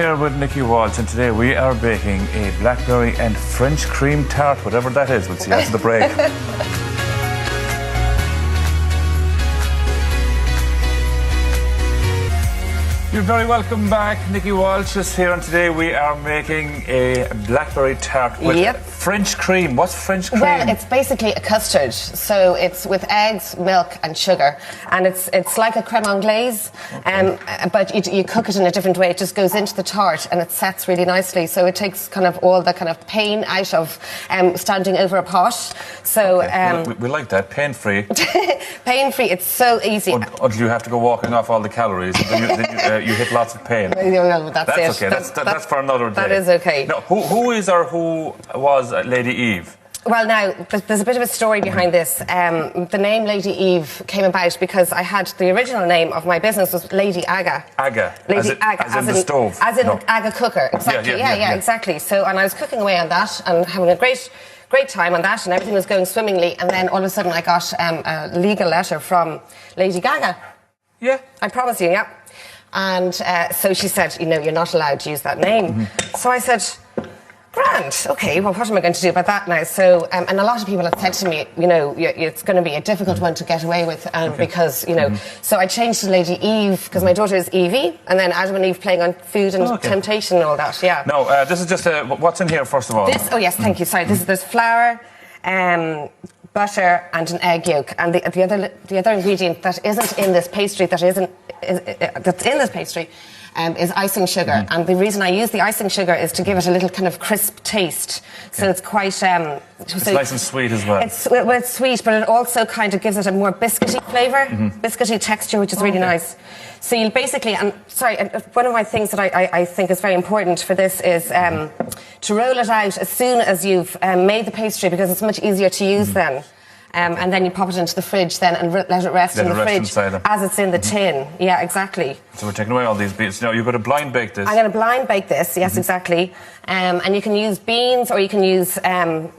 here with Nikki Walsh, and today we are baking a blackberry and French cream tart, whatever that is. We'll see after the break. You're very welcome back. Nikki Walsh is here, and today we are making a blackberry tart with French cream. What's French cream? Well, it's basically a custard. So it's with eggs, milk and sugar. And it's like a creme anglaise, but you cook it in a different way. It just goes into the tart and it sets really nicely. So it takes kind of all the kind of pain out of standing over a pot. So we like that, pain-free. Pain-free, it's so easy. Until you have to go walking off all the calories. You hit lots of pain. No, that's okay. That's for another day. That is okay. Now, who was Lady Eve? Well, now, there's a bit of a story behind this. The name Lady Eve came about because I had the original name of my business was Lady Aga. Aga. Lady Aga. As in the stove. As in Aga cooker. Exactly. Yeah, exactly. So, and I was cooking away on that and having a great time on that, and everything was going swimmingly. And then all of a sudden I got a legal letter from Lady Gaga. Yeah. I promise you, yeah. And so she said, you know, you're not allowed to use that name. So I said, grand, okay, well, what am I going to do about that now? So, and a lot of people have said to me, you know, it's going to be a difficult one to get away with because, you know, so I changed to Lady Eve because my daughter is Evie, and then Adam and Eve playing on food and temptation and all that, yeah. No, this is just, what's in here, first of all? Oh, yes, thank you, sorry. There's flour, butter and an egg yolk, and the other ingredient that isn't in this pastry that's in this pastry is icing sugar, and the reason I use the icing sugar is to give it a little kind of crisp taste, so it's quite it's nice and sweet as well. It's sweet, but it also kind of gives it a more biscuity flavour, biscuity texture, which is really nice. So you'll basically, and sorry, one of my things that I think is very important for this is to roll it out as soon as you've made the pastry, because it's much easier to use then. And then you pop it into the fridge then and let it rest in the fridge as it's in the tin. Yeah, exactly. So we're taking away all these beans. Now you're going to blind bake this. I'm going to blind bake this, yes, exactly. And you can use beans or you can use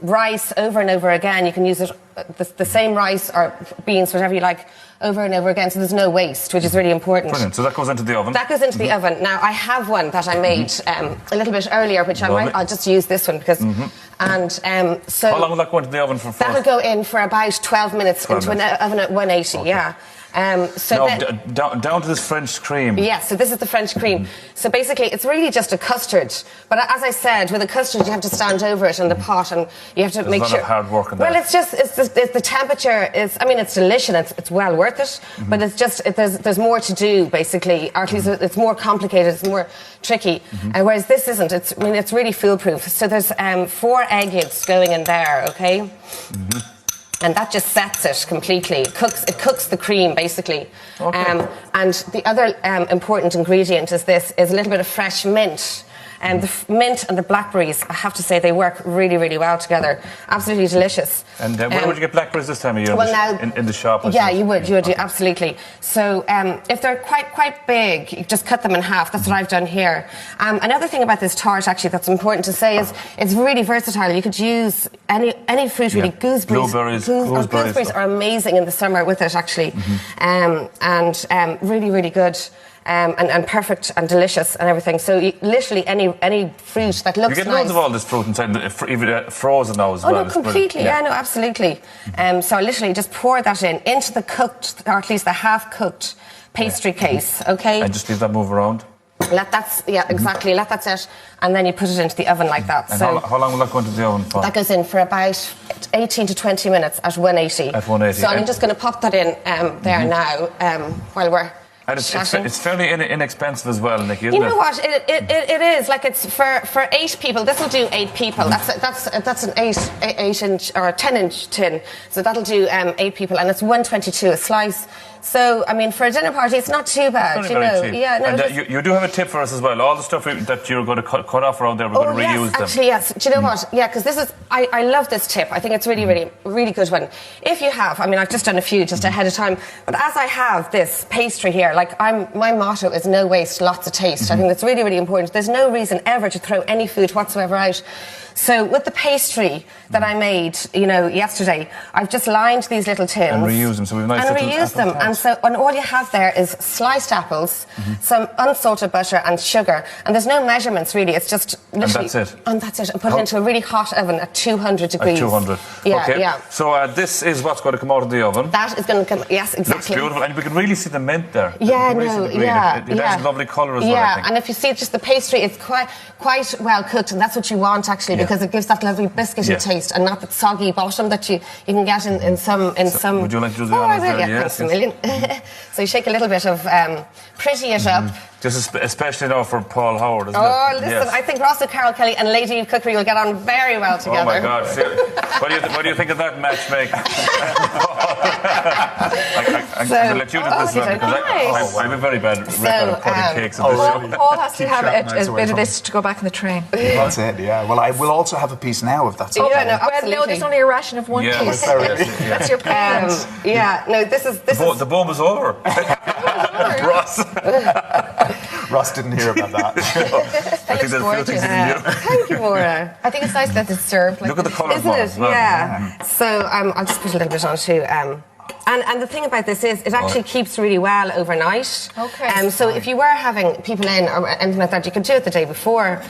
rice over and over again. You can use it the same rice or beans, whatever you like, over and over again, so there's no waste, which is really important. Brilliant. So that goes into the oven? That goes into the oven. Now, I have one that I made a little bit earlier, which I'll just use this one because... so how long will that go into the oven for? That'll go in for about 12 minutes into an oven at 180, yeah. So now, down to this French cream. Yeah, so this is the French cream. So basically, it's really just a custard. But as I said, with a custard, you have to stand over it in the pot, and you have to make sure. There's a lot of hard work in that. Well, it's the temperature is. I mean, it's delicious. It's well worth it. But it's just there's more to do basically. Or at least it's more complicated. It's more tricky. Whereas this isn't. It's really foolproof. So there's 4 egg yolks going in there. Okay. And that just sets it completely. It cooks the cream, basically. Okay. And the other important ingredient is a little bit of fresh mint. The mint and the blackberries, I have to say, they work really, really well together. Absolutely delicious. And where would you get blackberries this time of year? Well, in the shop? Yeah, you would, absolutely. So if they're quite big, you just cut them in half. That's what I've done here. Another thing about this tart, actually, that's important to say is it's really versatile. You could use any fruit, really. Gooseberries. Gooseberries are amazing in the summer with it, actually. Really, really good. And perfect and delicious and everything. So literally any fruit that looks nice. You get loads of all this fruit inside, even frozen now as well. Oh no, completely. Yeah, no, absolutely. So I literally just pour that into the cooked, or at least the half-cooked pastry case. Okay. And just leave that move around. Exactly. Let that set, and then you put it into the oven like that. And so how long will that go into the oven for? That goes in for about 18 to 20 minutes at 180. At 180. So I'm just going to pop that in there now while we're. And it's fairly inexpensive as well, Nikki, isn't it? You know what? It is. Like, it's for 8 people. This will do 8 people. That's an 8-inch or a 10-inch tin. So that'll do 8 people, and it's $1.22 a slice. So, I mean, for a dinner party, it's not too bad, you know. Cheap. Yeah, no, and you do have a tip for us as well. All the stuff that you're going to cut off around there, we're going to reuse them. Actually, yes. Do you know what? Yeah, because this is... I love this tip. I think it's really, really, really good one. If you have... I mean, I've just done a few just ahead of time. But as I have this pastry here, like, my motto is no waste, lots of taste. I think that's really, really important. There's no reason ever to throw any food whatsoever out. So with the pastry that I made, yesterday, I've just lined these little tins and reuse them. So we've nice and little reuse them. And so, and all you have there is sliced apples, some unsalted butter, and sugar. And there's no measurements really. It's just literally. And that's it. And that's it. And put it into a really hot oven at 200 degrees. At 200. Yeah, okay. yeah. So this is what's going to come out of the oven. That is going to come. Yes, exactly. Looks beautiful, and we can really see the mint there. Yeah, It has a lovely colour as well. I think. And if you see just the pastry, it's quite well cooked, and that's what you want actually, because it gives that lovely biscuity taste, and not the soggy bottom that you can get in some. Would you like to do the I honours will, there? yeah, thanks a million. So you shake a little bit of pretty it up. Just especially now for Paul Howard, isn't it? Oh, listen, I think Ross O'Carroll Kelly and Lady of Cookery will get on very well together. Oh my God! What do you think of that matchmaking? I'm going to let you do this one, because I'm a very bad record at putting cakes on this show. Paul has to have a bit of this to go back in the train. That's it, yeah. Well, I will also have a piece now, if that's okay. Yeah, no, absolutely. Well, no, there's only a ration of one piece. That's your plan. This is... The bomb is over. Ross didn't hear about that. I think there's a few things he didn't do. Thank you, Maura. I think it's nice that it's served. Look at the colour, Isn't it? Yeah. So I'll just put a little bit on too. And the thing about this is it actually keeps really well overnight. Okay. So if you were having people in or anything like that, you could do it the day before.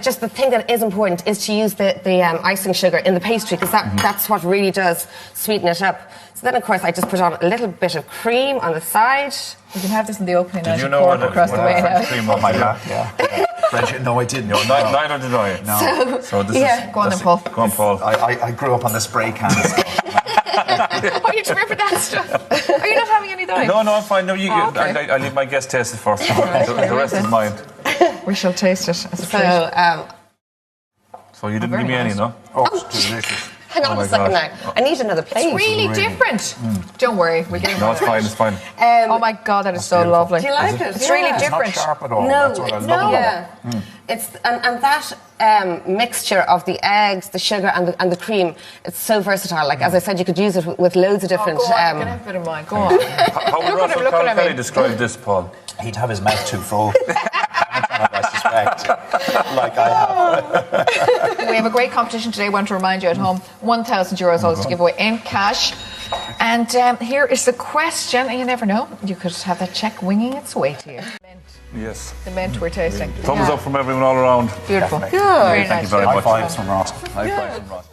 Just the thing that is important is to use the icing sugar in the pastry, because that's what really does sweeten it up. So then, of course, I just put on a little bit of cream on the side. You can have this in the opening. Did you know what across the way now? cream on my lap? Yeah. No, I didn't. No, neither did I. No. So this is... Go on then, Paul. Go on, Paul. I grew up on the spray can. Oh, you remember that stuff? Are you not having any though? No, I'm fine. No, I leave my guest taste it first. The rest is mine. We shall taste it as a treat. So you didn't give me any, no? Oh, it's delicious. Hang on a second now. I need another plate. It's really different. Don't worry, we'll get it. No, it's fine. It's fine. Oh my God, that is so lovely. Do you like it? It's really It's not different. sharp at all. No, That's what I it's love. yeah. It's and that mixture of the eggs, the sugar, and the cream, it's so versatile. Like as I said, you could use it with loads of different. Go on, you can have a bit of mine. Go on. How would Russell look at Kelly me. describe this, Paul? He'd have his mouth too full. I suspect. Like I have. We have a great competition today. I want to remind you at home, €1,000 always to give away in cash. And here is the question, and you never know, you could have that check winging its way to you. Yes. The mint we're tasting. Thumbs up from everyone all around. Beautiful. Definitely. Very Thank you nice. very High much. fives from Ross. High fives from Ross.